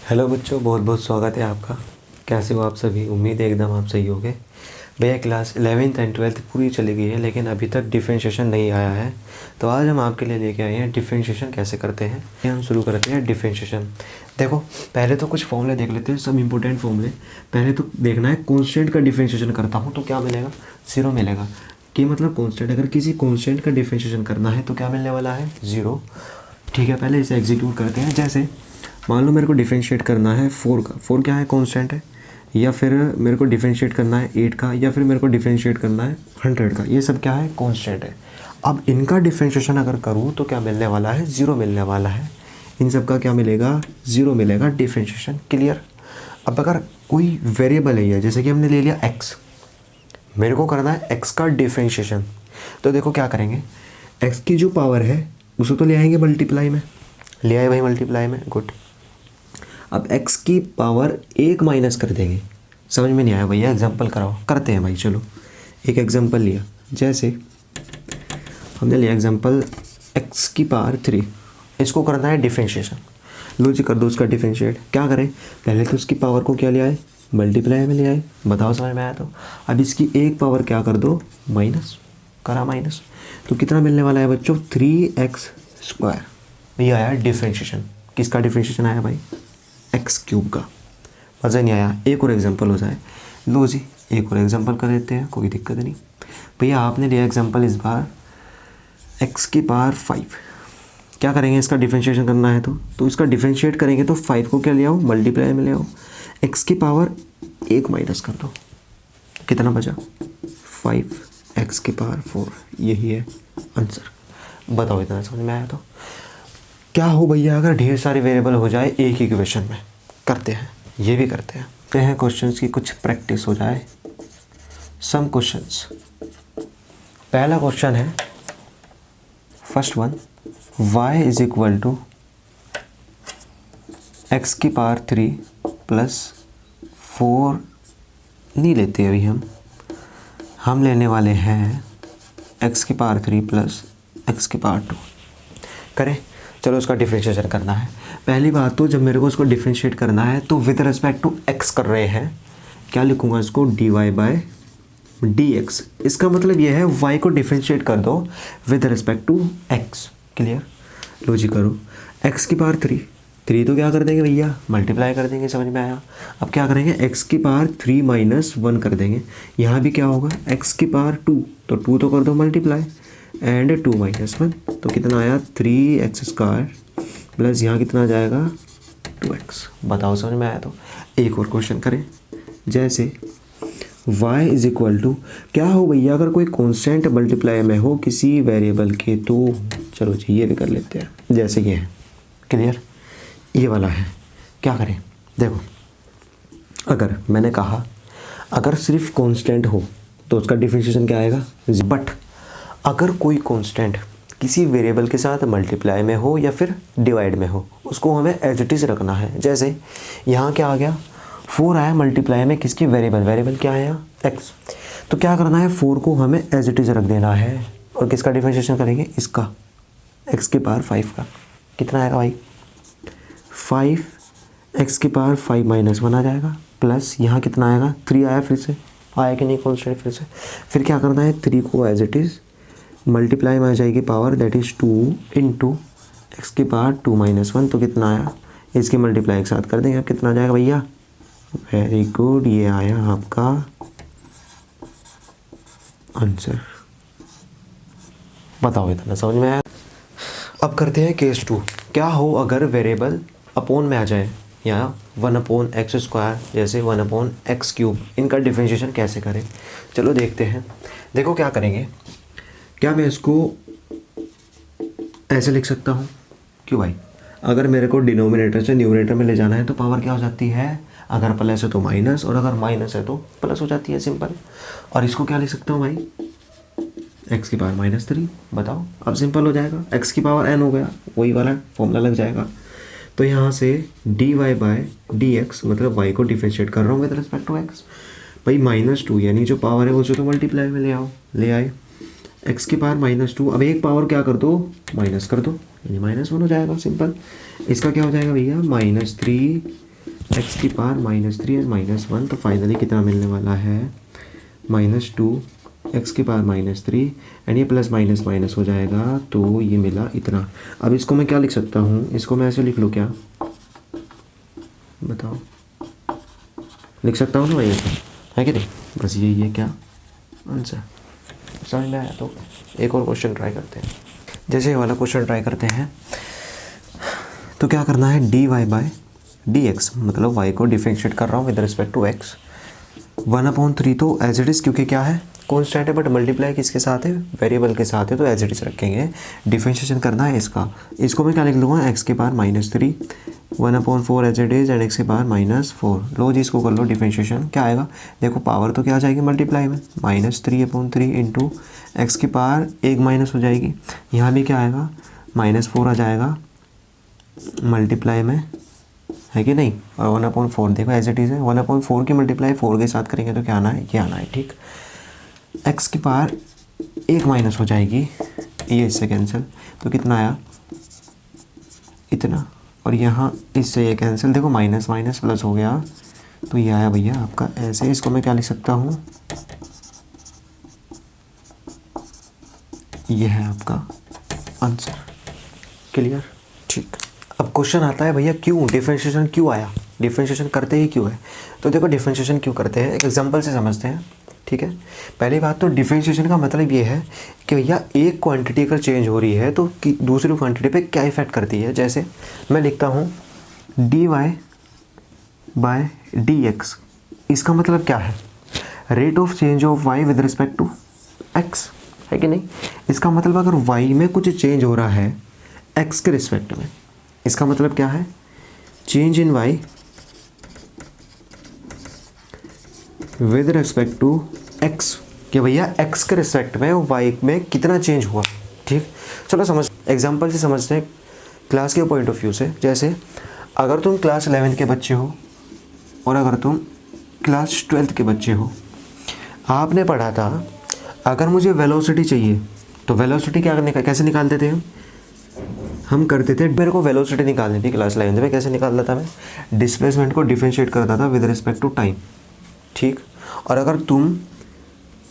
Hello बच्चों, बहुत बहुत स्वागत है आपका। कैसे हो आप सभी? उम्मीद है एकदम आप सही होगे। भैया क्लास 11th एंड 12th पूरी चली गई है, लेकिन अभी तक डिफरेंशिएशन नहीं आया है। तो आज हम आपके लिए लेके आए हैं डिफरेंशिएशन कैसे करते हैं। हम शुरू करते हैं डिफरेंशिएशन। देखो, पहले तो कुछ फॉर्मूले देख लेते हैं, सब इंपॉर्टेंट फॉर्मूले। पहले तो देखना है कॉन्स्टेंट का डिफरेंशिएशन करता हूँ तो क्या मिलेगा, 0 मिलेगा। कि मतलब कॉन्स्टेंट, अगर किसी कॉन्स्टेंट का डिफरेंशिएशन करना है तो क्या मिलने वाला है, 0। ठीक है, पहले इसे एग्जीक्यूट करते हैं। जैसे मान लो मेरे को डिफरेंशिएट करना है 4 का, 4 क्या है, कांस्टेंट है। या फिर मेरे को डिफरेंशिएट करना है 8 का, या फिर मेरे को डिफरेंशिएट करना है 100 का। ये सब क्या है, कांस्टेंट है। अब इनका डिफरेंशिएशन अगर करूँ तो क्या मिलने वाला है, 0 मिलने वाला है। इन सब का क्या मिलेगा, 0 मिलेगा डिफरेंशिएशन। क्लियर। अब अगर कोई वेरिएबल है, जैसे कि हमने ले लिया x, मेरे को करना है x का डिफरेंशिएशन। तो देखो क्या करेंगे, x की जो पावर है उसे तो ले आएंगे मल्टीप्लाई में, ले आए भाई मल्टीप्लाई में, गुड। अब x की पावर 1 माइनस कर देंगे। समझ में नहीं आया भैया, एग्जांपल कराओ। करते हैं भाई, चलो एक एग्जांपल लिया। जैसे हमने लिया एग्जांपल x की पावर 3, इसको करना है डिफरेंशिएशन। लो जी, कर दो उसका डिफरेंशिएट। क्या करें, पहले तो उसकी पावर को क्या ले आए, मल्टीप्लाई में ले आए। बताओ समझ में आया तो। अब इसकी एक पावर क्या कर दो, माइनस, करा माइनस। तो कितना मिलने वाला है बच्चों, 3x²। ये आया डिफरेंशिएशन। किसका डिफरेंशिएशन आया भाई, x³ का। मज़ा नहीं आया, एक और एग्जांपल हो जाए। लो जी, एक और एग्जांपल कर देते हैं, कोई दिक्कत नहीं। भैया आपने लिया एग्जांपल इस बार x की पावर 5। क्या करेंगे, इसका डिफरेंशिएशन करना है तो इसका डिफरेंशिएट करेंगे तो 5 को क्या ले आओ, मल्टीप्लाई में ले आओ। x की पावर 1 माइनस कर दो, कितना बचा, 5, x की पावर 4। यही है आंसर। बताओ इतना समझ में आया तो। क्या हो भैया अगर ढेर सारे वेरिएबल हो जाए एक ही इक्वेशन में। करते हैं, ये भी करते हैं क्वेश्चंस की कुछ प्रैक्टिस हो जाए। Some questions. पहला क्वेश्चन है, first one, y is equal to X की पावर 3 प्लस 4 नहीं लेते अभी हम लेने वाले हैं x की पावर 3 प्लस एक्स की पावर 2। करें, चलो उसका डिफरेंशिएशन करना है। पहली बात तो जब मेरे को उसको डिफरेंशिएट करना है तो विद रिस्पेक्ट टू x कर रहे हैं, क्या लिखूंगा इसको, dy/dx। इसका मतलब ये है y को डिफरेंशिएट कर दो with respect to x। Clear. लो जी करो, x की पावर 3 तो क्या कर देंगे भैया, मल्टीप्लाई कर देंगे। समझ में आया। अब क्या करेंगे, x की पावर 3 माइनस 1 कर देंगे। यहाँ भी क्या होगा, x की पावर 2, तो 2 तो कर दो मल्टीप्लाई, एंड 2 माइनस 1 तो कितना आया, 3x² प्लस यहाँ कितना आ जाएगा, 2x। बताओ समझ में आया तो। एक और क्वेश्चन करें। जैसे y इज इक्वल टू, क्या हो भैया अगर कोई कांस्टेंट मल्टीप्लाई में हो किसी वेरिएबल के, तो चलो जी ये भी कर लेते हैं। जैसे ये है, क्लियर, ये वाला है। क्या करें, देखो अगर मैंने कहा अगर सिर्फ कांस्टेंट हो तो उसका डिफरेंशिएशन क्या आएगा, बट अगर कोई कांस्टेंट किसी वेरिएबल के साथ मल्टीप्लाई में हो या फिर डिवाइड में हो, उसको हमें एज इट इज़ रखना है। जैसे यहाँ क्या आ गया, 4 आया मल्टीप्लाई में किसकी, वेरिएबल क्या आया, x। तो क्या करना है, 4 को हमें एज इट इज़ रख देना है। और किसका डिफरेंशिएशन करेंगे, इसका, x की पावर 5 का। कितना आएगा भाई, 5 x की पावर 5 माइनस 1 आ जाएगा, प्लस यहाँ कितना आएगा, 3 आया, फिर से आया कि नहीं कॉन्स्टेंट, फिर से। फिर क्या करना है, 3 को एज इट इज़ मल्टीप्लाई में आ जाएगी power, that is 2 into x की पावर 2 माइनस 1। तो कितना आया, इसकी मल्टीप्लाई एक साथ कर देंगे। अब कितना आ जाएगा भैया, वेरी गुड, ये आया आपका आंसर। बताओ इतना समझ में आया। अब करते हैं केस 2। क्या हो अगर वेरिएबल अपॉन में आ जाए, यहाँ 1/x², जैसे 1/x³। इनका डिफरेंशिएशन कैसे करें, चलो देखते हैं। देखो क्या करेंगे, क्या मैं इसको ऐसे लिख सकता हूँ, क्यों भाई, अगर मेरे को डिनोमिनेटर से न्यूमरेटर में ले जाना है तो पावर क्या हो जाती है, अगर प्लस है तो माइनस, और अगर माइनस है तो प्लस हो जाती है, सिंपल। और इसको क्या लिख सकता हूँ भाई, x की पावर -3। बताओ, अब सिंपल हो जाएगा, x की पावर n हो गया, वही वाला फॉर्मूला लग जाएगा। तो यहाँ से dy/dx मतलब y को डिफरेंशिएट कर रहा हूँ विद रिस्पेक्ट टू x। भाई -2 यानी जो पावर है उसे तो मल्टीप्लाई में ले आओ, ले आए। x की पावर -2, अब एक पावर क्या कर दो, माइनस कर दो, यानी -1 हो जाएगा, सिंपल। इसका क्या हो जाएगा भैया, -3 एक्स की पावर -3 एंड -1, तो फाइनली कितना मिलने वाला है -2 एक्स की पावर -3 एंड ये प्लस माइनस माइनस हो जाएगा, तो ये मिला इतना। अब इसको मैं क्या लिख सकता हूँ, इसको मैं ऐसे लिख लूँ क्या, बताओ, लिख सकता हूँ ना भाई, ऐसा है कि नहीं? बस यही है क्या आंसर, समझ में आया? तो एक और क्वेश्चन ट्राई करते हैं। जैसे ये वाला क्वेश्चन ट्राई करते हैं, तो क्या करना है, dy बाय dx, मतलब y को डिफरेंशिएट कर रहा हूँ विद रिस्पेक्ट टू x। 1/3 तो एज इट इज़, क्योंकि क्या है कॉन्स्टेंट है, बट मल्टीप्लाई किसके साथ है, वेरिएबल के साथ है, तो एज इट इज़ रखेंगे। डिफरेंशिएशन करना है इसका, इसको मैं क्या लिख लूँगा, x की power -3, 1/4 as it is and x की पावर -4। लो जी, इसको कर लो डिफरेंशिएशन, क्या आएगा, देखो पावर तो क्या आ जाएगी मल्टीप्लाई में, -3/3 इंटू एक्स की पावर एक माइनस हो जाएगी, यहाँ भी क्या आएगा -4 आ जाएगा मल्टीप्लाई में, है कि नहीं? और 1/4 देखो एज इट इज़ है, 1/4 की मल्टीप्लाई 4 के साथ करेंगे तो क्या आना है, ये आना है, ठीक। एक्स की पावर एक माइनस हो जाएगी, ये इससे कैंसिल, तो कितना आया इतना, और यहाँ इससे ये कैंसिल, देखो माइनस माइनस प्लस हो गया, तो ये आया भैया आपका ऐसे। इसको मैं क्या लिख सकता हूँ, ये है आपका आंसर। क्लियर, ठीक। अब क्वेश्चन आता है भैया क्यों डिफरेंशिएशन क्यों आया, डिफरेंशिएशन करते ही क्यों है? तो देखो डिफरेंशिएशन क्यों करते हैं, एक एग्जांपल से समझते हैं, ठीक है। पहली बात तो डिफरेंशिएशन का मतलब ये है कि भैया एक क्वांटिटी अगर चेंज हो रही है तो दूसरी क्वांटिटी पे क्या इफेक्ट करती है। जैसे मैं लिखता हूँ dy बाय dx, इसका मतलब क्या है, rate of change of y with respect to x, है कि नहीं? इसका मतलब अगर y में कुछ चेंज हो रहा है x के रिस्पेक्ट में, इसका मतलब क्या है, change in y with respect to x, कि भैया x के रिस्पेक्ट में y में कितना चेंज हुआ, ठीक। चलो समझ, एग्जांपल से समझते हैं क्लास के पॉइंट ऑफ व्यू से। जैसे अगर तुम क्लास 11th के बच्चे हो और अगर तुम क्लास 12th के बच्चे हो, आपने पढ़ा था अगर मुझे वेलोसिटी चाहिए तो वेलोसिटी कैसे निकालते थे हम करते थे, मेरे को वेलोसिटी निकालनी थी क्लास 11th में, कैसे निकालता था मैं, डिस्प्लेसमेंट को डिफरेंशिएट करता था विद रिस्पेक्ट टू टाइम, ठीक। और अगर तुम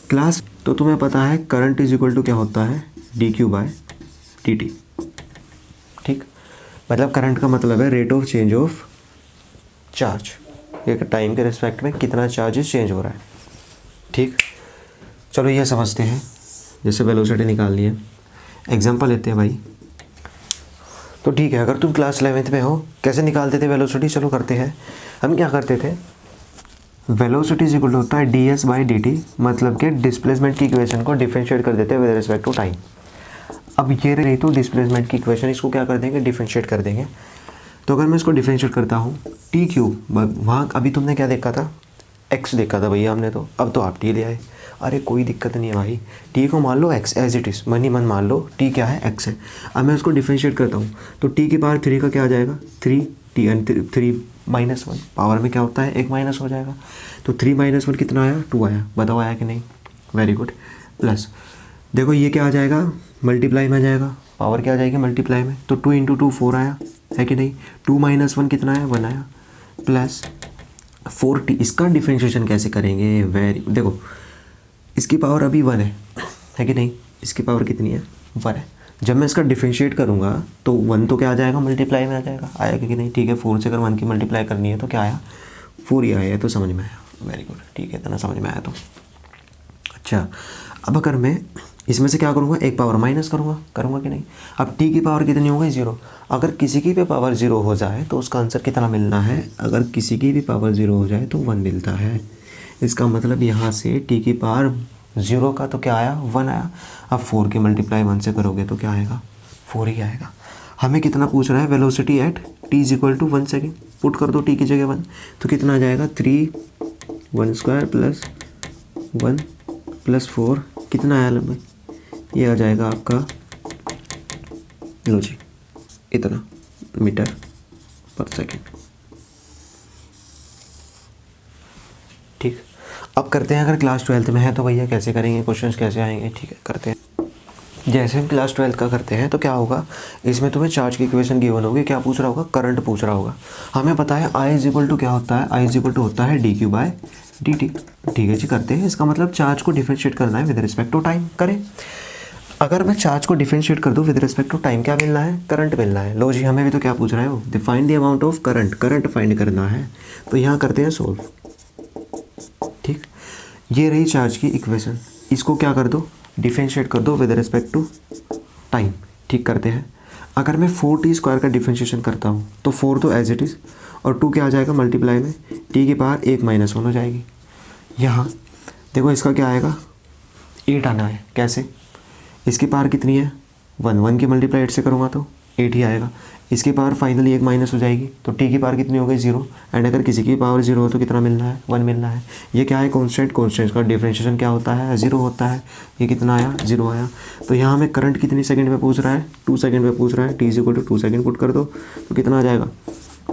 क्लास, तो तुम्हें पता है करंट इज इक्वल टू क्या होता है, dq बाय dt, ठीक। मतलब करंट का मतलब है rate of change of charge, एक टाइम के रिस्पेक्ट में कितना चार्जेस चेंज हो रहा है, ठीक। चलो ये समझते हैं, जैसे वेलोसिटी निकालनी है, एग्जांपल लेते हैं भाई। तो ठीक है, अगर तुम क्लास 11th में हो, कैसे निकालते थे वेलोसिटी, चलो करते हैं। हम क्या करते थे, वेलोसिटी इज इक्वल होता है ds बाई dt, मतलब कि डिस्प्लेसमेंट की इक्वेशन को डिफरेंशिएट कर देते हैं विद रिस्पेक्ट टू टाइम। अब ये रही तो डिस्प्लेसमेंट की इक्वेशन, इसको क्या कर देंगे, डिफरेंशिएट कर देंगे। तो अगर मैं इसको डिफरेंशिएट करता हूँ टी क्यूब, वहाँ अभी तुमने क्या देखा था, x देखा था भैया हमने, तो अब तो आप t ले आए। अरे कोई दिक्कत नहीं है भाई, t को मान लो x एज इट इज़, मन ही मन मान लो t क्या है, x है। अब मैं उसको डिफरेंशिएट करता हूँ तो t की पावर 3 का क्या आ जाएगा, 3t एंड 3 -1, पावर में क्या होता है, एक माइनस हो जाएगा, तो 3 - 1 कितना आया, 2 आया, बताओ आया कि नहीं, वेरी गुड। प्लस देखो ये क्या आ जाएगा, मल्टीप्लाई में आ जाएगा, पावर क्या आ जाएगी मल्टीप्लाई में, तो 2 × 2 4 आया, है कि नहीं, 2 - 1 कितना आया, 1 आया, प्लस 4t। इसका डिफरेंशिएशन कैसे करेंगे, वेरी, देखो इसकी पावर अभी 1 है कि नहीं, इसकी पावर कितनी है, 1 है। जब मैं इसका डिफरेंशिएट करूँगा तो 1 तो क्या आ जाएगा, मल्टीप्लाई में आ जाएगा, आया कि नहीं, ठीक है। 4 से अगर 1 की मल्टीप्लाई करनी है तो क्या आया, 4 ही आया, तो समझ में आया, वेरी गुड, ठीक है, इतना समझ में आया तो। अच्छा, अब अगर मैं इसमें से क्या करूँगा, एक पावर माइनस करूँगा कि नहीं। अब t की पावर कितनी हो गई, 0। अगर किसी की भी पावर 0 हो जाए तो उसका आंसर कितना मिलना है, अगर किसी की भी पावर 0 हो जाए तो 1 मिलता है। इसका मतलब यहाँ से t की पावर 0 का तो क्या आया, 1 आया। अब 4 की मल्टीप्लाई 1 से करोगे तो क्या आएगा, 4 ही आएगा। हमें कितना पूछ रहा है, velocity at t = 1 second, put कर दो t की जगह 1, तो कितना आ जाएगा, 3 1² प्लस 1 प्लस 4, कितना आया लगभग, ये आ जाएगा आपका, लो जी, इतना मीटर पर सेकेंड, ठीक। अब करते हैं, अगर क्लास 12th में है तो भैया कैसे करेंगे, क्वेश्चंस कैसे आएंगे, ठीक है, करते हैं। जैसे हम क्लास 12 का करते हैं तो क्या होगा, इसमें तुम्हें चार्ज की इक्वेशन गिवन होगी, क्या पूछ रहा होगा, करंट पूछ रहा होगा। हमें पता है I इज इक्वल टू क्या होता है, I इज इक्वल टू होता है dq/dt। ठीक है जी, करते हैं। इसका मतलब चार्ज को डिफरेंशिएट करना है विद रिस्पेक्ट टू टाइम, करें। अगर मैं चार्ज को डिफरेंशिएट कर दूँ विद रिस्पेक्ट टू टाइम, क्या मिलना है, करंट मिलना है। लो जी, हमें भी तो क्या पूछ रहा है वो, find the amount of current, current find करना है। तो यहाँ करते हैं सोल्व। ठीक, ये रही चार्ज की इक्वेशन, इसको क्या कर दो, डिफरेंशिएट कर दो विद रिस्पेक्ट टू टाइम। ठीक, करते हैं। अगर मैं 4t² का डिफरेंशिएशन करता हूँ तो 4 तो एज इट इज़, और 2 क्या आ जाएगा मल्टीप्लाई में, t की पावर 1 - 1 हो जाएगी। यहाँ देखो इसका क्या आएगा, 8 आना है। कैसे, इसकी पावर कितनी है 1, 1 की मल्टीप्लाई 8 से करूँगा तो 8 ही आएगा। इसकी पावर फाइनली 1 माइनस हो जाएगी, तो t की पावर कितनी हो गई 0। एंड अगर किसी की पावर 0 हो तो कितना मिलना है, 1 मिलना है। ये क्या है, कॉन्स्टेंट, कॉन्स्टेंट का डिफरेंशिएशन क्या होता है, 0 होता है। ये कितना आया, 0 आया। तो यहाँ हमें करंट कितनी सेकंड में पूछ रहा है, 2 सेकंड में पूछ रहा है। t is equal to 2 second put कर दो तो कितना आ जाएगा,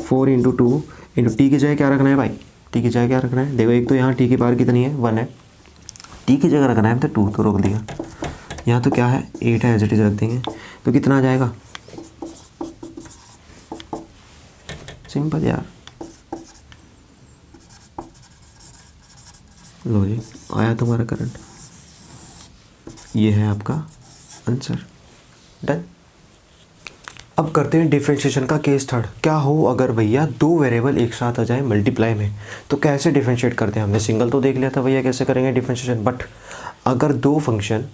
4 × 2 × t की जगह क्या रखना है भाई, t की जगह क्या रखना है। देखो एक तो यहाँ t की पावर कितनी है, 1 है, t की जगह रखना है तो 2 तो रोक दिया। यहाँ तो क्या है, 8 है, एज इट इज रख देंगे। तो कितना आ जाएगा, सिंपल यार। लो जी, आया तुम्हारा करंट, ये है आपका आंसर, डन। अब करते हैं डिफरेंशिएशन का केस थर्ड। क्या हो अगर भैया दो वेरिएबल एक साथ आ जाए मल्टीप्लाई में, तो कैसे डिफरेंशिएट करते हैं। हमने सिंगल तो देख लिया था भैया कैसे करेंगे डिफरेंशिएशन, बट अगर दो फंक्शन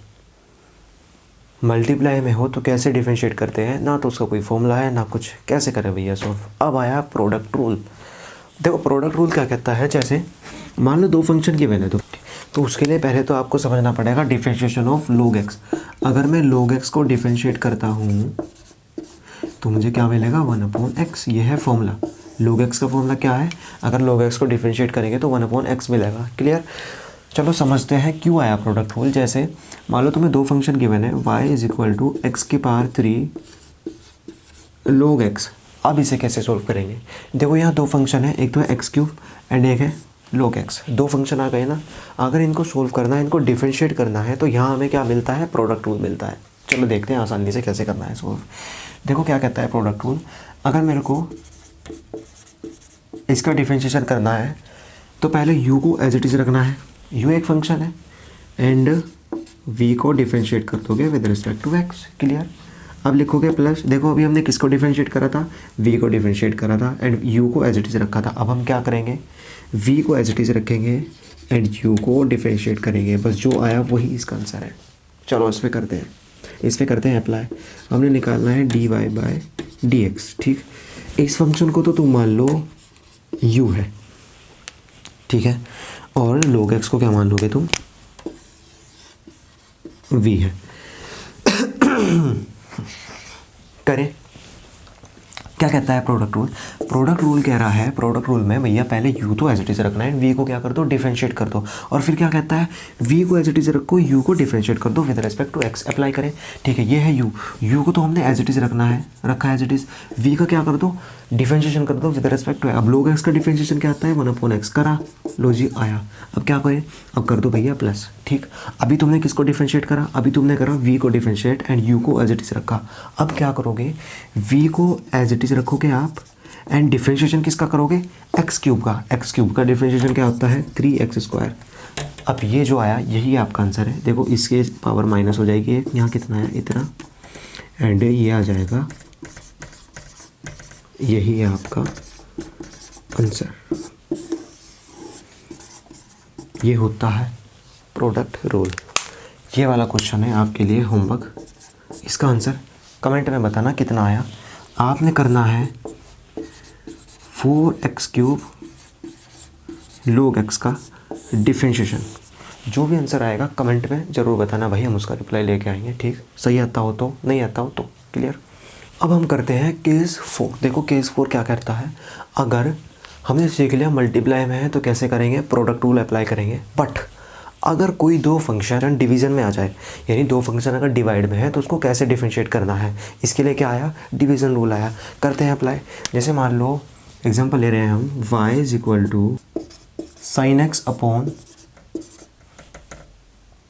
मल्टीप्लाई में हो तो कैसे डिफरेंशिएट करते हैं। ना तो उसका कोई फॉर्मूला है ना कुछ, कैसे करें भैया सॉल्व। अब आया प्रोडक्ट रूल। देखो प्रोडक्ट रूल क्या कहता है, जैसे मान लो दो फंक्शन गिवन है तो उसके लिए पहले तो आपको समझना पड़ेगा डिफरेंशिएशन ऑफ log x। अगर मैं log x को डिफरेंशिएट करता हूँ तो मुझे क्या मिलेगा, 1/x। ये है फॉर्मूला, log x का फॉर्मूला क्या है, अगर log x को डिफरेंशिएट करेंगे तो 1/x मिलेगा। क्लियर, चलो समझते हैं क्यों आया प्रोडक्ट रूल। जैसे मान लो तुम्हें दो फंक्शन गिवन है, y is equal to X की पावर 3 log x। अब इसे कैसे सोल्व करेंगे। देखो यहाँ दो फंक्शन है, एक तो है x³ एंड एक है log x। दो फंक्शन आ गए ना, अगर इनको सोल्व करना है, इनको डिफरेंशिएट करना है, तो यहाँ हमें क्या मिलता है, प्रोडक्ट रूल मिलता है। चलो देखते हैं आसानी से कैसे करना है सोल्व। देखो क्या कहता है प्रोडक्ट रूल, अगर मेरे को इसका डिफरेंशिएशन करना है तो पहले u को एज इट इज़ रखना है, u एक फंक्शन है, एंड v को डिफरेंशिएट कर दोगे with respect to x। Clear, अब लिखोगे प्लस, देखो अभी हमने किसको डिफरेंशिएट करा था, v को डिफरेंशिएट करा था एंड u को एज इट इज़ रखा था। अब हम क्या करेंगे, v को एज इट इज़ रखेंगे एंड u को डिफरेंशिएट करेंगे, बस जो आया वही इसका आंसर है। चलो इस पर करते हैं, इस पर करते हैं अप्लाई। हमने निकालना है dy/dx। ठीक, इस फंक्शन को तो तुम मान लो u है, ठीक है, और log x को क्या मान लोगे तुम, v है। करें, क्या कहता है प्रोडक्ट रूल। प्रोडक्ट रूल कह रहा है, प्रोडक्ट रूल में भैया पहले u तो एज इट इज़ रखना है, v को क्या कर दो, डिफरेंशिएट कर दो, और फिर क्या कहता है, v को एज इट इज़ रखो, u को डिफरेंशिएट कर दो with respect to x। Apply करें, ठीक है, ये है u को तो हमने एज इट इज़ रखना है, रखा है एज इट इज़। v का क्या कर दो, डिफरेंशिएशन कर दो विद रिस्पेक्ट टू। अब log x का डिफरेंशिएशन क्या आता है, 1/x करा, लो जी आया। अब क्या करें, अब कर दो भैया प्लस। ठीक, अभी तुमने किसको डिफरेंशिएट करा, अभी तुमने करा v को डिफरेंशिएट एंड u को एज इट इज़ रखा। अब क्या करोगे, v को एज इट इज़ रखोगे आप एंड डिफरेंशिएशन किसका करोगे, x³ का। x³ का डिफरेंशिएशन क्या होता है, 3x²। अब ये जो आया यही आपका आंसर है। देखो इसके पावर माइनस हो जाएगी एक, यहाँ कितना है, इतना, एंड ये आ जाएगा, यही है आपका आंसर। ये होता है प्रोडक्ट रूल। ये वाला क्वेश्चन है आपके लिए होमवर्क, इसका आंसर कमेंट में बताना कितना आया। आपने करना है 4x³ log x का डिफरेंशिएशन। जो भी आंसर आएगा कमेंट में ज़रूर बताना भाई, हम उसका रिप्लाई लेके आएंगे। ठीक, सही आता हो तो, नहीं आता हो तो। क्लियर, अब हम करते हैं केस 4। देखो केस 4 क्या करता है, अगर हमने सीख लिया मल्टीप्लाई में है तो कैसे करेंगे, प्रोडक्ट रूल अप्लाई करेंगे। बट अगर कोई दो फंक्शन डिवीज़न में आ जाए, यानी दो फंक्शन अगर डिवाइड में है तो उसको कैसे डिफरेंशिएट करना है, इसके लिए क्या आया, डिवीज़न रूल आया। करते हैं अप्लाई। जैसे मान लो एग्जांपल ले रहे हैं हम, y is equal to sin x upon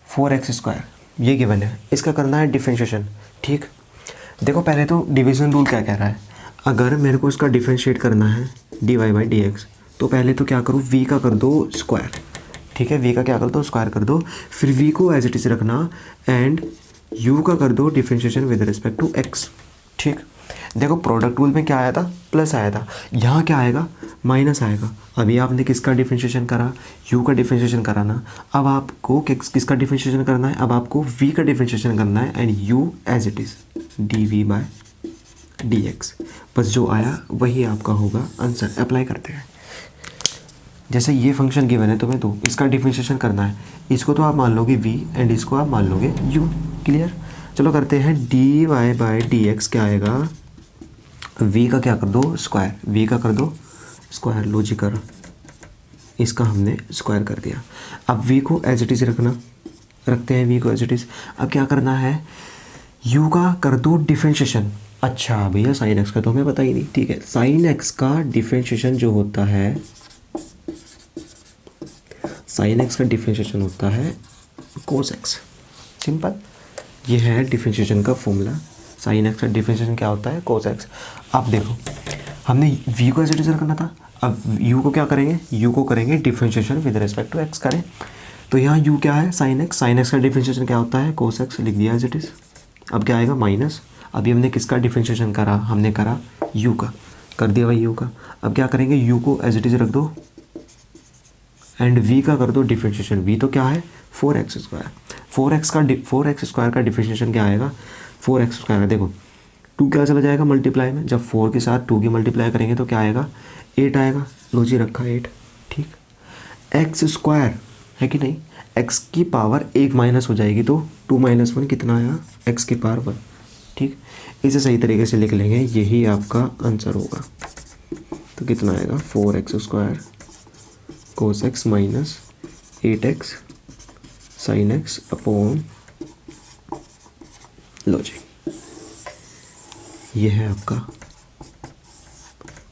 4x²। ये गिवन है, इसका करना है डिफरेंशिएशन। ठीक, देखो पहले तो डिवीज़न रूल क्या कह रहा है, अगर मेरे को इसका डिफरेंशिएट करना है dy/dx, तो पहले तो क्या करूँ, v का कर दो स्क्वायर। ठीक है, v का क्या कर दो, स्क्वायर कर दो, फिर v को एज इट इज़ रखना एंड u का कर दो differentiation with respect to x। ठीक, देखो प्रोडक्ट रूल में क्या आया था, प्लस आया था, यहाँ क्या आएगा, माइनस आएगा। अभी आपने किसका डिफरेंशिएशन करा, u का डिफरेंशिएशन करा ना, अब आपको किसका डिफरेंशिएशन करना है, अब आपको v का डिफरेंशिएशन करना है and u as it is dv/dx। बस जो आया वही आपका होगा आंसर। अप्लाई करते हैं, जैसे ये फंक्शन गिवन है तुम्हें, तो इसका डिफरेंशिएशन करना है, इसको तो आप मान लोगे v एंड इसको आप मान लोगे u। क्लियर, चलो करते हैं, dy/dx क्या आएगा, v का क्या कर दो स्क्वायर, v का कर दो स्क्वायर, लो जी करो, इसका हमने स्क्वायर कर दिया। अब v को एज इट इज़ रखना, रखते हैं v को एज इट इज़। अब क्या करना है, u का कर दो डिफरेंशिएशन। अच्छा भैया साइन x का तो हमें पता ही नहीं। ठीक है, साइन x का डिफरेंशिएशन जो होता है, साइन x का डिफरेंशिएशन होता है कोस x। सिंपल, ये है डिफरेंशिएशन का फॉर्मूला। साइन x का डिफरेंशिएशन क्या होता है, कोस x। अब देखो हमने v को एज इट इज़ रखना था, अब u को क्या करेंगे, u को करेंगे differentiation with respect to x करें, तो यहाँ u क्या है, साइन x का डिफरेंशिएशन क्या होता है, कोस x, लिख दिया एज इट इज़। अब क्या आएगा, माइनस, अभी हमने किसका डिफरेंशिएशन करा, हमने करा u का, कर दिया भाई u का। अब क्या करेंगे, u को एज इट इज़ रख दो एंड v का कर दो डिफरेंशिएशन। v तो क्या है, 4x स्क्वायर, 4x स्क्वायर का डिफरेंशिएशन क्या आएगा, 4x स्क्वायर का, देखो 2 क्या चला जाएगा मल्टीप्लाई में, जब 4 के साथ 2 की मल्टीप्लाई करेंगे तो क्या आएगा, 8 आएगा, लो जी रखा 8। ठीक, x स्क्वायर है कि नहीं, x की पावर 1 माइनस हो जाएगी, तो 2 - 1 कितना आया, x की पावर 1। ठीक, इसे सही तरीके से लिख लेंगे, यही आपका आंसर होगा। तो कितना आएगा, 4x square cos x minus 8x sine x upon, लो जी ये है आपका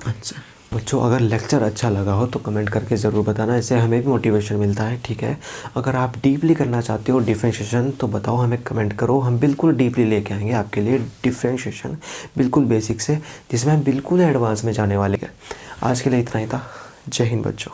आंसर। बच्चों अगर लेक्चर अच्छा लगा हो तो कमेंट करके ज़रूर बताना, इससे हमें भी मोटिवेशन मिलता है। ठीक है, अगर आप डीपली करना चाहते हो डिफरेंशिएशन तो बताओ, हमें कमेंट करो, हम बिल्कुल डीपली लेके आएंगे आपके लिए डिफरेंशिएशन, बिल्कुल बेसिक से, जिसमें हम बिल्कुल एडवांस में जाने वाले हैं। आज के लिए इतना ही था, जय हिंद बच्चों।